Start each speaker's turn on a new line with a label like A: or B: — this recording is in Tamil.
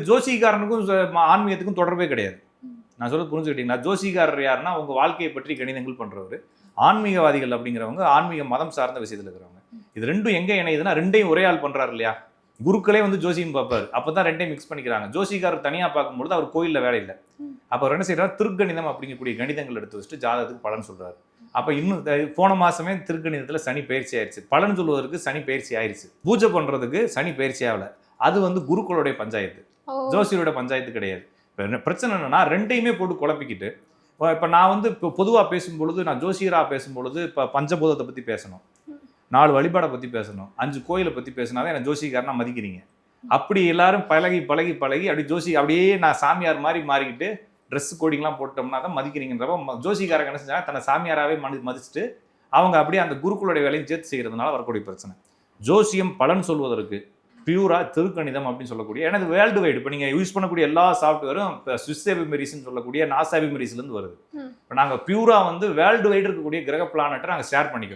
A: ஜோசிகாரனுக்கும் ஆன்மீகத்துக்கும் தொடர்பே கிடையாது. நான் சொல்றது புரிஞ்சுக்கிட்டீங்களா? ஜோசிகாரர் யாருன்னா உங்க வாழ்க்கையை பற்றி கணிதங்கள் பண்றவர். ஆன்மீகவாதிகள் அப்படிங்கிறவங்க ஆன்மீக மதம் சார்ந்த விஷயத்துல இருக்கிறவங்க. இது ரெண்டும் எங்க இணையுதுன்னா ரெண்டையும் ஒரே ஆள் பண்றாரு இல்லையா? குருக்களே வந்து ஜோசியம் பார்ப்பாரு. அப்பதான் ரெண்டையும் மிக்ஸ் பண்ணிக்கிறாங்க. ஜோசிகாரர் தனியா பார்க்கும்போது அவர் கோயில்ல வேலை இல்லை. அப்ப அவர் என்ன செய்யறாரு? திருக்கணிதம் அப்படிங்கக்கூடிய கணிதங்கள் எடுத்து வச்சுட்டு ஜாதகத்துக்கு பலன் சொல்றாரு. அப்ப இன்னும் போன மாசமே திருக்கணிதத்துல சனி பயிற்சி ஆயிடுச்சு. பலன் சொல்வதற்கு சனி பயிற்சி ஆயிடுச்சு. பூஜை பண்றதுக்கு சனி பயிற்சி ஆகல. அது வந்து குருக்களுடைய பஞ்சாயத்து, ஜோசியரோட பஞ்சாயத்து கிடையாது. இப்போ பிரச்சனை என்னன்னா ரெண்டையுமே போட்டு குழப்பிக்கிட்டு இப்போ நான் வந்து இப்போ பொதுவாக பேசும்பொழுது நான் ஜோசியராக பேசும்பொழுது இப்போ பஞ்சபூதத்தை பற்றி பேசணும், 4 வழிபாடை பற்றி பேசணும், 5 கோயிலை பற்றி பேசினாதான் என்ன ஜோசிகாரனா மதிக்கிறீங்க. அப்படி எல்லாரும் பழகி பழகி பழகி அப்படி அப்படியே நான் சாமியார் மாதிரி மாறிக்கிட்டு ட்ரெஸ் கோடிங்லாம் போட்டோம்னா தான் மதிக்கிறீங்கன்றப்ப ஜோசிகாரங்க என்ன செஞ்சாங்க? தன்னை சாமியாராகவே மதிச்சுட்டு அவங்க அப்படியே அந்த குருக்களுடைய வேலையும் சேர்த்து செய்கிறதுனால வரக்கூடிய பிரச்சனை. ஜோசியம் பலன் சொல்வதற்கு பியூரா திருக்கணிதம் அப்படின்னு சொல்லக்கூடிய, ஏன்னா வேர்ல்டு வைடு இப்போ நீங்கள் யூஸ் பண்ணக்கூடிய எல்லா சாஃப்ட்வேரும் இப்போ ஸ்விஸ் எபிமெரிஸ்ன்னு சொல்லக்கூடிய நாசா எபிமெரிஸ்லேருந்து வருது. இப்போ நாங்கள் பியூரா வந்து வேர்ல்டு வைடு இருக்கக்கூடிய கிரக பிளானட்டை நாங்கள் ஷேர் பண்ணிக்கிறோம்.